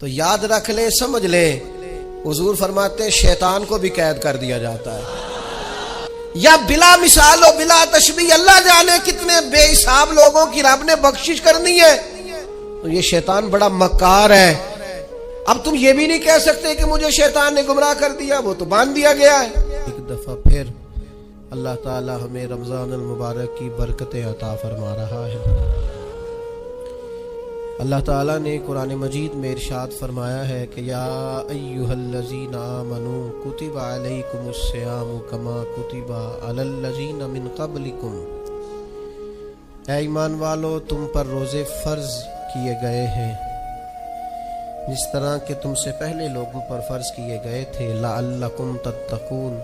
تو یاد رکھ لیں، سمجھ لیں، حضور فرماتے ہیں شیطان کو بھی قید کر دیا جاتا ہے، یا بلا مثال و بلا تشبیہ اللہ جانے کتنے بے حساب لوگوں کی رب نے بخشش کرنی ہے۔ تو یہ شیطان بڑا مکار ہے۔ اب تم یہ بھی نہیں کہہ سکتے کہ مجھے شیطان نے گمراہ کر دیا، وہ تو باندھ دیا گیا ہے۔ ایک دفعہ پھر اللہ تعالی ہمیں رمضان المبارک کی برکتیں عطا فرما رہا ہے۔ اللہ تعالیٰ نے قرآن مجید میں ارشاد فرمایا ہے کہ یا ایھا الذین آمنوا کتب علیکم الصیام کما کتب علی الذین من قبلکم، اے ایمان والو تم پر روزے فرض کیے گئے ہیں جس طرح کہ تم سے پہلے لوگوں پر فرض کیے گئے تھے، لعلکم تتقون،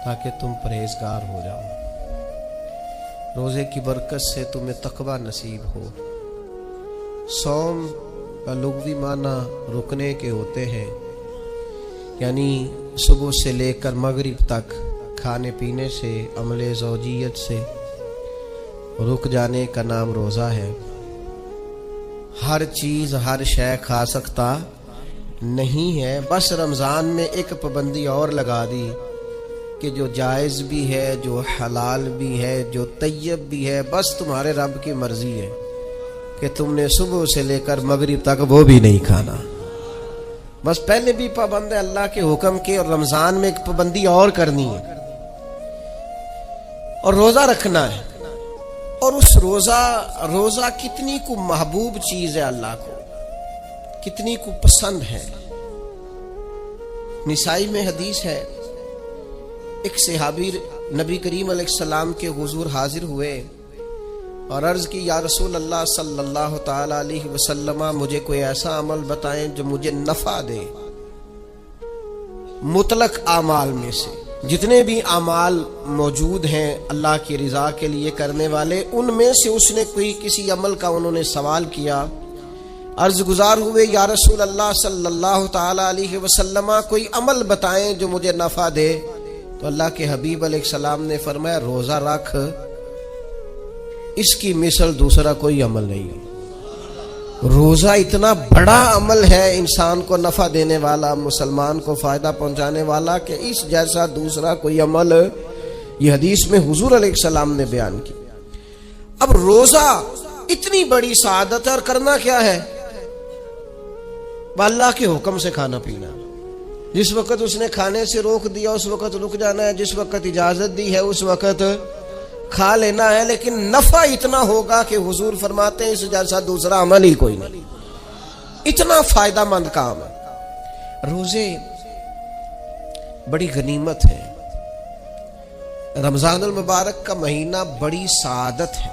تاکہ تم پرہیزگار ہو جاؤ۔ روزے کی برکت سے تمہیں تقوی نصیب ہو۔ صوم کا لغوی معنی رکنے کے ہوتے ہیں، یعنی صبح سے لے کر مغرب تک کھانے پینے سے، عمل زوجیت سے رک جانے کا نام روزہ ہے۔ ہر چیز ہر شے کھا سکتا نہیں ہے، بس رمضان میں ایک پابندی اور لگا دی کہ جو جائز بھی ہے، جو حلال بھی ہے، جو طیب بھی ہے، بس تمہارے رب کی مرضی ہے کہ تم نے صبح سے لے کر مغرب تک وہ بھی نہیں کھانا۔ بس پہلے بھی پابند ہے اللہ کے حکم کے، اور رمضان میں ایک پابندی اور کرنی ہے اور روزہ رکھنا ہے۔ اور اس روزہ کتنی کو محبوب چیز ہے اللہ کو، کتنی کو پسند ہے۔ نسائی میں حدیث ہے، ایک صحابی نبی کریم علیہ السلام کے حضور حاضر ہوئے اور عرض کی یا رسول اللہ صلی اللہ تعالی علیہ وسلم، مجھے کوئی ایسا عمل بتائیں جو مجھے نفع دے۔ مطلق اعمال میں سے جتنے بھی اعمال موجود ہیں اللہ کی رضا کے لیے کرنے والے، ان میں سے اس نے کوئی کسی عمل کا انہوں نے سوال کیا۔ عرض گزار ہوئے یا رسول اللہ صلی اللہ تعالی علیہ وسلم، کوئی عمل بتائیں جو مجھے نفع دے۔ تو اللہ کے حبیب علیہ السلام نے فرمایا روزہ رکھ، اس کی مثل دوسرا کوئی عمل نہیں ہے۔ روزہ اتنا بڑا عمل ہے انسان کو نفع دینے والا، مسلمان کو فائدہ پہنچانے والا، کہ اس جیسا دوسرا کوئی عمل یہ حدیث میں حضور علیہ السلام نے بیان کی۔ اب روزہ اتنی بڑی سعادت ہے، اور کرنا کیا ہے؟ اللہ کے حکم سے کھانا پینا۔ جس وقت اس نے کھانے سے روک دیا اس وقت رک جانا ہے، جس وقت اجازت دی ہے اس وقت کھا لینا ہے، لیکن نفع اتنا ہوگا کہ حضور فرماتے ہیں اس جیسا دوسرا عمل ہی کوئی نہیں، اتنا فائدہ مند کام ہے۔ روزے بڑی غنیمت ہے۔ رمضان المبارک کا مہینہ بڑی سعادت ہے۔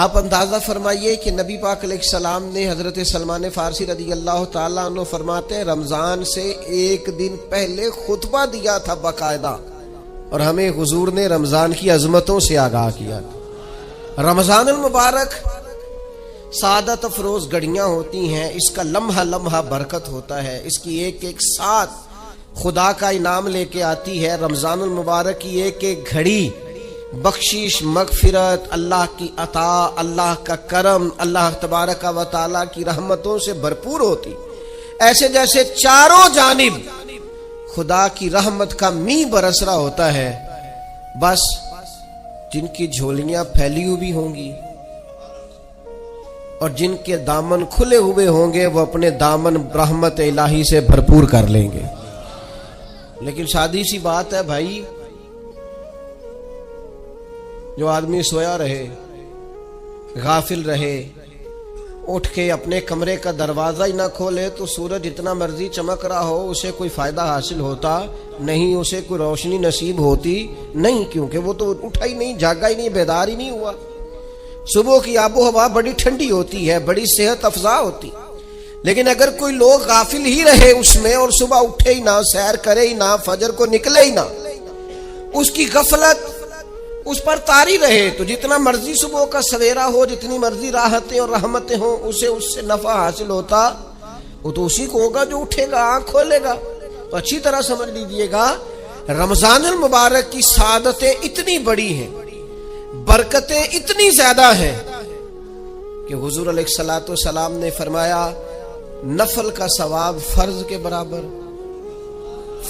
آپ اندازہ فرمائیے کہ نبی پاک علیہ السلام نے حضرت سلمان فارسی رضی اللہ تعالیٰ عنہ فرماتے ہیں رمضان سے ایک دن پہلے خطبہ دیا تھا باقاعدہ، اور ہمیں حضور نے رمضان کی عظمتوں سے آگاہ کیا تھا۔ رمضان المبارک سعادت افروز گھڑیاں ہوتی ہیں، اس کا لمحہ لمحہ برکت ہوتا ہے، اس کی ایک ایک ساتھ خدا کا انعام لے کے آتی ہے۔ رمضان المبارک کی ایک ایک گھڑی بخشش، مغفرت، اللہ کی عطا، اللہ کا کرم، اللہ تبارک و تعالیٰ کی رحمتوں سے بھرپور ہوتی، ایسے جیسے چاروں جانب خدا کی رحمت کا می برس رہا ہوتا ہے۔ بس جن کی جھولیاں پھیلی ہوئی ہوں گی اور جن کے دامن کھلے ہوئے ہوں گے وہ اپنے دامن رحمت الہی سے بھرپور کر لیں گے۔ لیکن سادی سی بات ہے بھائی، جو آدمی سویا رہے، غافل رہے، اٹھ کے اپنے کمرے کا دروازہ ہی نہ کھولے تو سورج جتنا مرضی چمک رہا ہو اسے کوئی فائدہ حاصل ہوتا نہیں، اسے کوئی روشنی نصیب ہوتی نہیں، کیونکہ وہ تو اٹھا ہی نہیں، جاگا ہی نہیں، بیدار ہی نہیں ہوا۔ صبح کی آب و ہوا بڑی ٹھنڈی ہوتی ہے، بڑی صحت افزا ہوتی، لیکن اگر کوئی لوگ غافل ہی رہے اس میں اور صبح اٹھے ہی نہ، سیر کرے ہی نہ، فجر کو نکلے ہی نہ، اس کی غفلت اس پر طاری رہے، تو جتنا مرضی صبح کا سویرا ہو، جتنی مرضی راحتیں اور رحمتیں ہوں، اسے اس سے نفع حاصل ہوتا وہ تو اسی کو ہوگا جو اٹھے گا، آنکھ کھولے گا۔ تو اچھی طرح سمجھ لیجئے گا رمضان المبارک کی سعادتیں اتنی بڑی ہیں، برکتیں اتنی زیادہ ہیں کہ حضور علیہ الصلوۃ والسلام نے فرمایا نفل کا ثواب فرض کے برابر،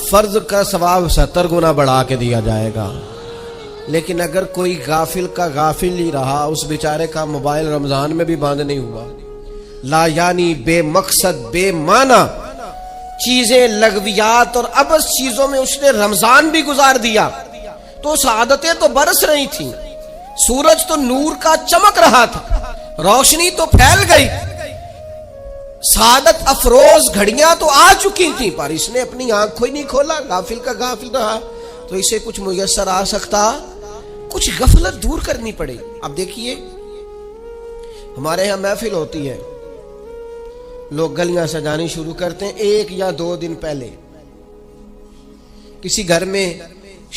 فرض کا ثواب 70 گنا بڑھا کے دیا جائے گا. لیکن اگر کوئی غافل کا غافل ہی رہا، اس بیچارے کا موبائل رمضان میں بھی بند نہیں ہوا، لا یعنی بے مقصد بے معنی چیزیں لغویات اور عبث چیزوں میں اس نے رمضان بھی گزار دیا، تو سعادتیں تو برس رہی تھیں، سورج تو نور کا چمک رہا تھا، روشنی تو پھیل گئی، سعادت افروز گھڑیاں تو آ چکی تھیں، پر اس نے اپنی آنکھ کو ہی نہیں کھولا، غافل کا غافل رہا. تو اسے کچھ میسر آ سکتا، کچھ غفلت دور کرنی پڑے. اب دیکھیے ہمارے ہاں محفل ہوتی ہے، لوگ گلیاں سجانی شروع کرتے ہیں 1 یا 2 دن پہلے. کسی گھر میں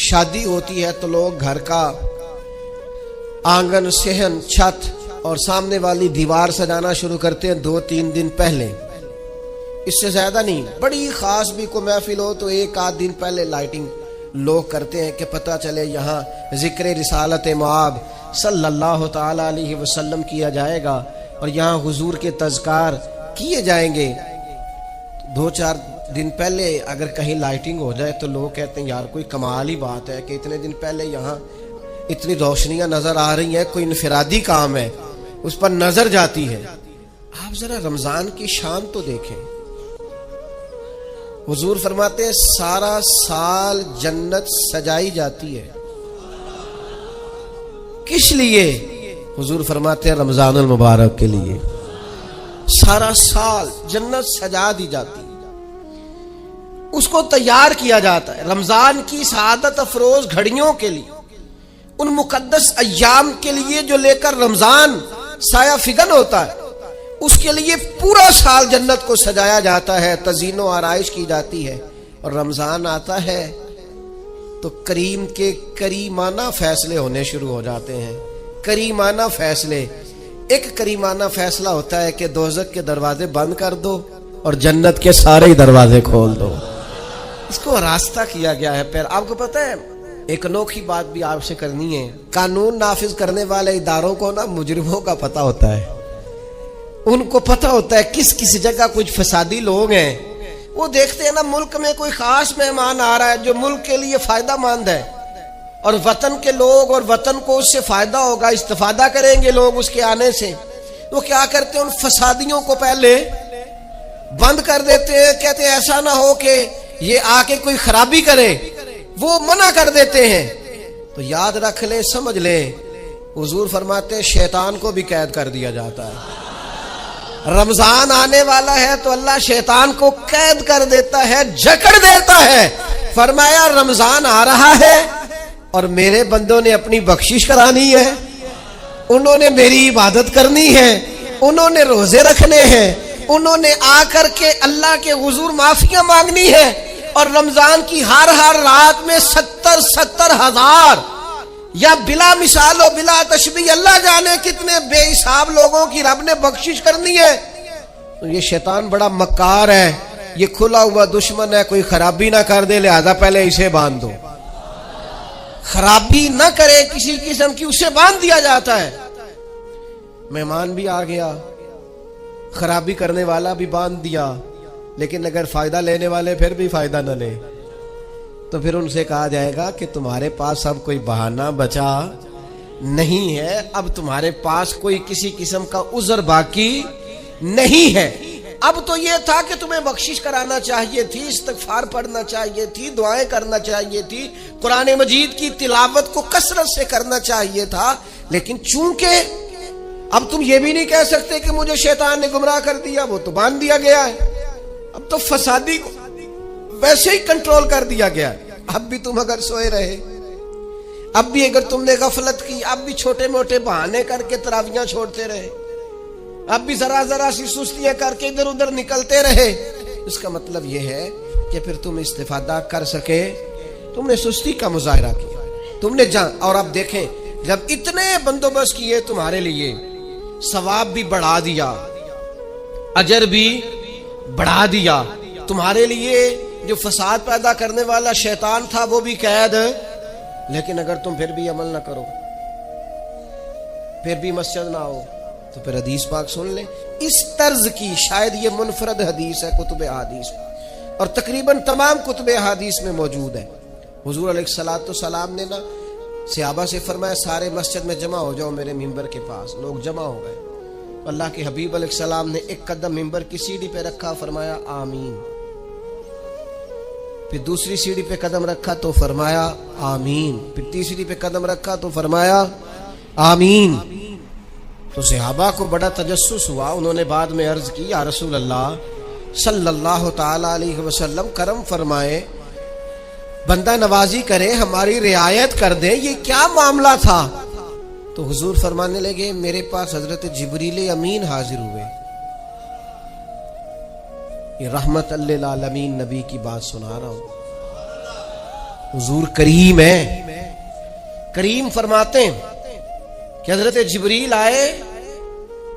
شادی ہوتی ہے تو لوگ گھر کا آنگن، صحن، چھت اور سامنے والی دیوار سجانا شروع کرتے ہیں 2-3 دن پہلے، اس سے زیادہ نہیں. بڑی خاص بھی کوئی محفل ہو تو 1-8 دن پہلے لائٹنگ لوگ کرتے ہیں کہ پتہ چلے یہاں ذکر رسالت مآب صلی اللہ تعالی علیہ وسلم کیا جائے گا اور یہاں حضور کے تذکار کیے جائیں گے. 2-4 دن پہلے اگر کہیں لائٹنگ ہو جائے تو لوگ کہتے ہیں یار کوئی کمال ہی بات ہے کہ اتنے دن پہلے یہاں اتنی روشنیاں نظر آ رہی ہیں، کوئی انفرادی کام ہے، اس پر نظر جاتی ہے. آپ ذرا رمضان کی شان تو دیکھیں. حضور فرماتے ہیں سارا سال جنت سجائی جاتی ہے، کس لیے؟ حضور فرماتے ہیں رمضان المبارک کے لیے. سارا سال جنت سجا دی جاتی ہے، اس کو تیار کیا جاتا ہے رمضان کی سعادت افروز گھڑیوں کے لیے، ان مقدس ایام کے لیے جو لے کر رمضان سایہ فگن ہوتا ہے، اس کے لیے پورا سال جنت کو سجایا جاتا ہے، تزئین و آرائش کی جاتی ہے. اور رمضان آتا ہے تو کریم کے کریمانہ فیصلے ہونے شروع ہو جاتے ہیں. کریمانہ فیصلے، ایک کریمانہ فیصلہ ہوتا ہے کہ دوزخ کے دروازے بند کر دو اور جنت کے سارے دروازے کھول دو. اس کو راستہ کیا گیا ہے. پھر آپ کو پتہ ہے ایک انوکھی بات بھی آپ سے کرنی ہے. قانون نافذ کرنے والے اداروں کو نا مجرموں کا پتہ ہوتا ہے، ان کو پتہ ہوتا ہے کس کس جگہ کچھ فسادی لوگ ہیں. وہ دیکھتے ہیں نا ملک میں کوئی خاص مہمان آ رہا ہے جو ملک کے لیے فائدہ مند ہے اور وطن کے لوگ اور وطن کو اس سے فائدہ ہوگا، استفادہ کریں گے لوگ اس کے آنے سے. وہ کیا کرتے ہیں ان فسادیوں کو پہلے بند کر دیتے ہیں، کہتے ہیں ایسا نہ ہو کہ یہ آ کے کوئی خرابی کرے، وہ منع کر دیتے ہیں. تو یاد رکھ لیں، سمجھ لیں، حضور فرماتے ہیں شیطان کو بھی قید کر دیا جاتا ہے. رمضان آنے والا ہے تو اللہ شیطان کو قید کر دیتا ہے، جکڑ دیتا ہے. فرمایا رمضان آ رہا ہے اور میرے بندوں نے اپنی بخشش کرانی ہے، انہوں نے میری عبادت کرنی ہے، انہوں نے روزے رکھنے ہیں، انہوں نے آ کر کے اللہ کے حضور معافیاں مانگنی ہے. اور رمضان کی ہر رات میں 70 ہزار یا بلا مثال و بلا تشبیہ اللہ جانے کتنے بے حساب لوگوں کی رب نے بخشش کرنی ہے. تو یہ شیطان بڑا مکار ہے، یہ کھلا ہوا دشمن ہے، کوئی خرابی نہ کر دے لہذا پہلے اسے باندھ دو. خرابی نہ کرے کسی قسم کی، اسے باندھ دیا جاتا ہے. مہمان بھی آ گیا، خرابی کرنے والا بھی باندھ دیا، لیکن اگر فائدہ لینے والے پھر بھی فائدہ نہ لے تو پھر ان سے کہا جائے گا کہ تمہارے پاس اب کوئی بہانہ بچا نہیں ہے، اب تمہارے پاس کوئی کسی قسم کا عذر باقی نہیں ہے. اب تو یہ تھا کہ تمہیں بخشش کرانا چاہیے تھی، استغفار پڑھنا چاہیے تھی، دعائیں کرنا چاہیے تھی، قرآن مجید کی تلاوت کو کثرت سے کرنا چاہیے تھا. لیکن چونکہ اب تم یہ بھی نہیں کہہ سکتے کہ مجھے شیطان نے گمراہ کر دیا، وہ تو باندھ دیا گیا ہے. اب تو فسادی کو ویسے ہی کنٹرول کر دیا گیا. اب بھی تم اگر سوئے رہے، اب بھی اگر تم نے غفلت کی، اب بھی چھوٹے موٹے بہانے کر کے تراویحاں چھوڑتے رہے، اب بھی ذرا سی سستیاں کر کے ادھر ادھر نکلتے رہے، اس کا مطلب یہ ہے کہ پھر تم استفادہ کر سکے، تم نے سستی کا مظاہرہ کیا، تم نے جان. اور اب دیکھیں جب اتنے بندوبست کیے تمہارے لیے، ثواب بھی بڑھا دیا، اجر بھی بڑھا دیا، تمہارے لیے جو فساد پیدا کرنے والا شیطان تھا وہ بھی قید. لیکن اگر تم پھر بھی عمل نہ کرو، پھر بھی مسجد نہ آؤ، تو پھر حدیث پاک سن لیں. اس طرز کی شاید یہ منفرد حدیث ہے کتب احادیث اور تقریباً تمام کتب احادیث میں موجود ہے. حضور علیہ الصلوۃ والسلام نے نا صحابہ سے فرمایا سارے مسجد میں جمع ہو جاؤ میرے ممبر کے پاس. لوگ جمع ہو گئے. اللہ کے حبیب علیہ السلام نے ایک قدم ممبر کی سیڑھی پہ رکھا, فرمایا آمین. پھر دوسری سیڑھی پہ قدم رکھا تو فرمایا آمین. پھر تیسری پہ قدم رکھا تو فرمایا آمین. تو صحابہ کو بڑا تجسس ہوا. انہوں نے بعد میں عرض کی یا رسول اللہ صلی اللہ تعالی علیہ وسلم کرم فرمائے, بندہ نوازی کرے, ہماری رعایت کر دیں, یہ کیا معاملہ تھا؟ تو حضور فرمانے لگے میرے پاس حضرت جبریل امین حاضر ہوئے. یہ رحمت للعالمین نبی کی بات سنا رہا ہوں. حضور کریم ہے. کریم فرماتے ہیں کہ حضرت جبریل آئے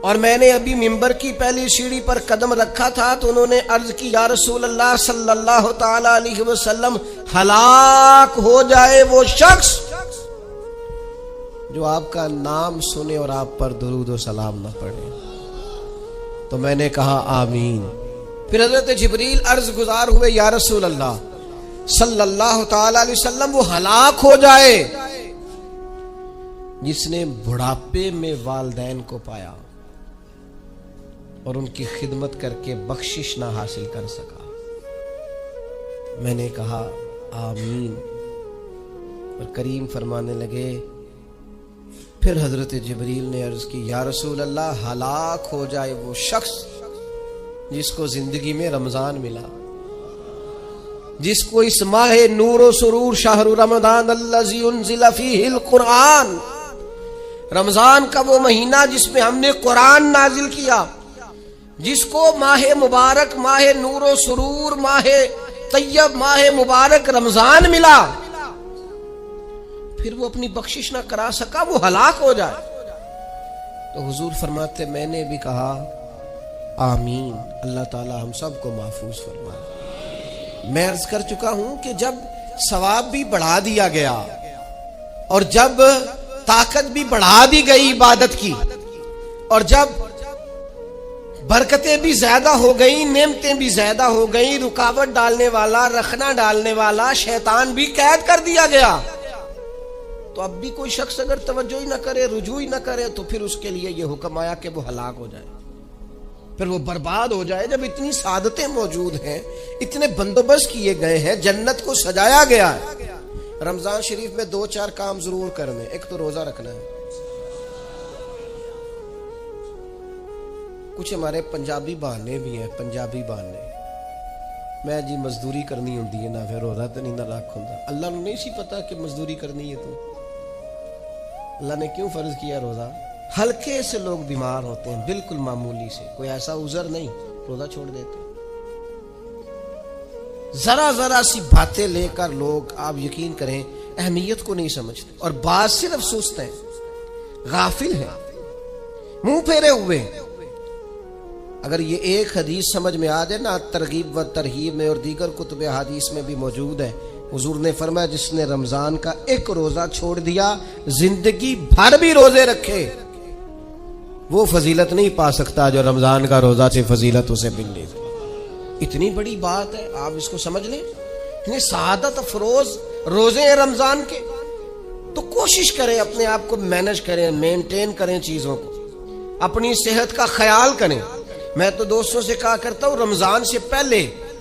اور میں نے ابھی ممبر کی پہلی سیڑھی پر قدم رکھا تھا تو انہوں نے عرض کی یا رسول اللہ صلی اللہ تعالی علیہ وسلم ہلاک ہو جائے وہ شخص جو آپ کا نام سنے اور آپ پر درود و سلام نہ پڑھے. تو میں نے کہا آمین. پھر حضرت جبریل عرض گزار ہوئے یا رسول اللہ صلی اللہ تعالی علیہ وسلم وہ ہلاک ہو جائے جس نے بڑھاپے میں والدین کو پایا اور ان کی خدمت کر کے بخشش نہ حاصل کر سکا. میں نے کہا آمین. اور کریم فرمانے لگے پھر حضرت جبریل نے عرض کی یا رسول اللہ ہلاک ہو جائے وہ شخص جس کو زندگی میں رمضان ملا, جس کو اس ماہ نور و سرور شہر رمضان الذی انزل فیہ القرآن, رمضان کا وہ مہینہ جس میں ہم نے قرآن نازل کیا, جس کو ماہ مبارک, ماہ نور و سرور, ماہ طیب, ماہ مبارک رمضان ملا, پھر وہ اپنی بخشش نہ کرا سکا, وہ ہلاک ہو جائے. تو حضور فرماتے میں نے بھی کہا آمین. اللہ تعالی ہم سب کو محفوظ فرمائے. میں عرض کر چکا ہوں کہ جب ثواب بھی بڑھا دیا گیا اور جب طاقت بھی بڑھا دی گئی عبادت کی اور جب برکتیں بھی زیادہ ہو گئیں, نعمتیں بھی زیادہ ہو گئیں, رکاوٹ ڈالنے والا, رخنا ڈالنے والا شیطان بھی قید کر دیا گیا, تو اب بھی کوئی شخص اگر توجہ ہی نہ کرے, رجوع ہی نہ کرے, تو پھر اس کے لیے یہ حکم آیا کہ وہ ہلاک ہو جائے, پھر وہ برباد ہو جائے. جب اتنی سعادتیں موجود ہیں, اتنے بندوبست کیے گئے ہیں, جنت کو سجایا گیا ہے. رمضان شریف میں 2-4 کام ضرور کرنے. ایک تو روزہ رکھنا ہے. کچھ ہمارے پنجابی بہانے بھی ہیں, پنجابی بہانے, میں جی مزدوری کرنی ہوندی ہے نا, پھر روزہ تو نہیں نہ رکھ ہوندا. اللہ نے نہیں سی پتا کہ مزدوری کرنی ہے, تو اللہ نے کیوں فرض کیا روزہ؟ ہلکے سے لوگ بیمار ہوتے ہیں, بالکل معمولی سے, کوئی ایسا عذر نہیں, روزہ چھوڑ دیتے. ذرا سی باتیں لے کر لوگ, آپ یقین کریں, اہمیت کو نہیں سمجھتے, اور بعض صرف سست ہیں, غافل ہیں, منہ پھیرے ہوئے. اگر یہ ایک حدیث سمجھ میں آ جائے نا, ترغیب و ترہیب میں اور دیگر کتب حدیث میں بھی موجود ہے, حضور نے فرمایا جس نے رمضان کا ایک روزہ چھوڑ دیا, زندگی بھر بھی روزے رکھے, وہ فضیلت نہیں پا سکتا جو رمضان کا روزہ سے فضیلت اسے ملنی. اتنی بڑی بات ہے, آپ اس کو سمجھ لیں. اتنے سعادت افروز روزے ہیں رمضان کے, تو کوشش کریں اپنے آپ کو مینج کریں, مینٹین کریں چیزوں کو, اپنی صحت کا خیال کریں. میں تو دوستوں سے کہا کرتا ہوں رمضان سے پہلے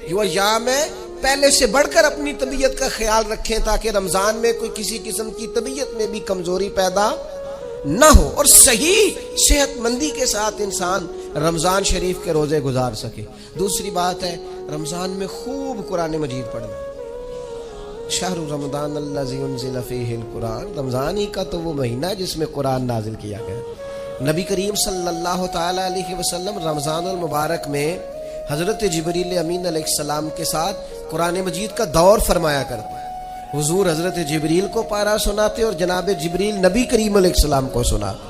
یہ ایام ہے, پہلے سے بڑھ کر اپنی طبیعت کا خیال رکھیں تاکہ رمضان میں کوئی کسی قسم کی طبیعت میں بھی کمزوری پیدا نہ ہو اور صحیح صحت مندی کے ساتھ انسان رمضان شریف کے روزے گزار سکے. دوسری بات ہے رمضان میں خوب قرآن مجید پڑھنا. شہر رمضان الذی انزل فیہ القرآن, رمضان ہی کا تو وہ مہینہ جس میں قرآن نازل کیا گیا. نبی کریم صلی اللہ تعالی علیہ وسلم رمضان المبارک میں حضرت جبریل امین علیہ السلام کے ساتھ قرآن مجید کا دور فرمایا کرتے. حضور حضرت جبریل کو پارا سناتے اور جناب جبریل نبی کریم علیہ السلام کو سناتے.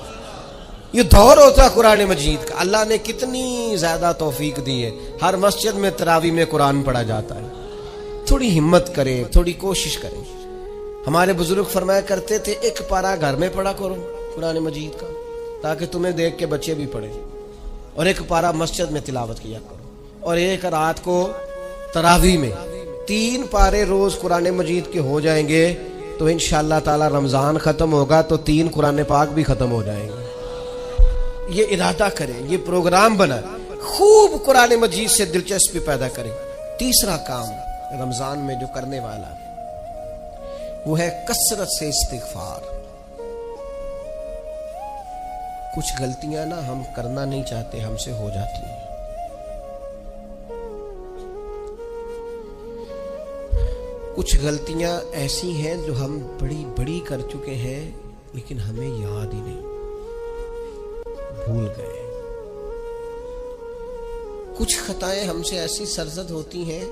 یہ دور ہوتا ہے قرآن مجید کا. اللہ نے کتنی زیادہ توفیق دی ہے, ہر مسجد میں تراویح میں قرآن پڑھا جاتا ہے. تھوڑی ہمت کریں, تھوڑی کوشش کریں. ہمارے بزرگ فرمایا کرتے تھے ایک پارا گھر میں پڑھا کرو قرآن مجید کا, تاکہ تمہیں دیکھ کے بچے بھی پڑھیں، اور ایک پارا مسجد میں تلاوت کیا کرو، اور ایک رات کو تراویح میں 3 پارے روز قرآن مجید کے ہو جائیں گے تو انشاءاللہ تعالی رمضان ختم ہوگا تو 3 قرآن پاک بھی ختم ہو جائیں گے۔ یہ ارادہ کریں، یہ پروگرام بنا، خوب قرآن مجید سے دلچسپی پیدا کریں۔ تیسرا کام رمضان میں جو کرنے والا وہ ہے کثرت سے استغفار۔ کچھ غلطیاں نا ہم کرنا نہیں چاہتے، ہم سے ہو جاتی ہیں۔ کچھ غلطیاں ایسی ہیں جو ہم بڑی بڑی کر چکے ہیں لیکن ہمیں یاد ہی نہیں، بھول گئے۔ کچھ خطائیں ہم سے ایسی سرزد ہوتی ہیں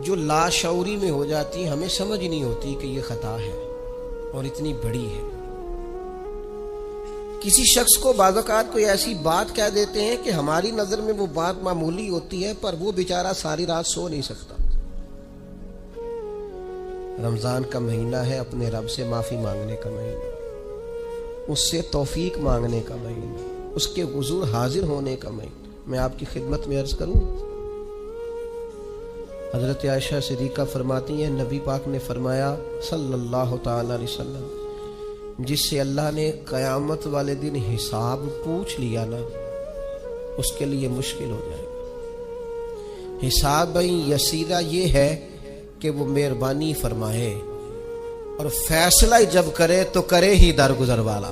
جو لاشعوری میں ہو جاتی ہیں، ہمیں سمجھ نہیں ہوتی کہ یہ خطا ہے اور اتنی بڑی ہے۔ کسی شخص کو بعض اوقات کوئی ایسی بات کہہ دیتے ہیں کہ ہماری نظر میں وہ بات معمولی ہوتی ہے، پر وہ بیچارہ ساری رات سو نہیں سکتا۔ رمضان کا مہینہ ہے اپنے رب سے معافی مانگنے کا مہینہ، اس سے توفیق مانگنے کا مہینہ، اس کے حضور حاضر ہونے کا مہینہ۔ میں آپ کی خدمت میں عرض کروں، حضرت عائشہ صدیقہ فرماتی ہیں نبی پاک نے فرمایا صلی اللہ تعالی علیہ وسلم، جس سے اللہ نے قیامت والے دن حساب پوچھ لیا نا اس کے لیے مشکل ہو جائے گا۔ حساب یسیرہ یہ ہے کہ وہ مہربانی فرمائے اور فیصلہ جب کرے تو کرے ہی درگزر والا،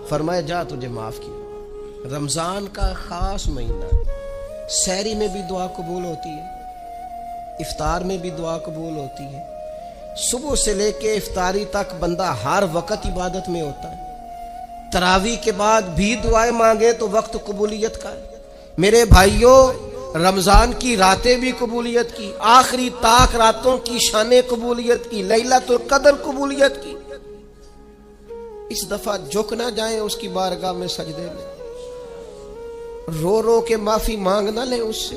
فرمائے جا تجھے معاف کیا۔ رمضان کا خاص مہینہ، سحری میں بھی دعا قبول ہوتی ہے، افطار میں بھی دعا قبول ہوتی ہے، صبح سے لے کے افطاری تک بندہ ہر وقت عبادت میں ہوتا ہے۔ تراویح کے بعد بھی دعائیں مانگے تو وقت قبولیت کا ہے۔ میرے بھائیوں، رمضان کی راتیں بھی قبولیت کی، آخری طاق راتوں کی شان قبولیت کی، لیلۃ القدر قبولیت کی۔ اس دفعہ جھک نہ جائیں اس کی بارگاہ میں سجدے میں، رو رو کے معافی مانگ نہ لیں اس سے۔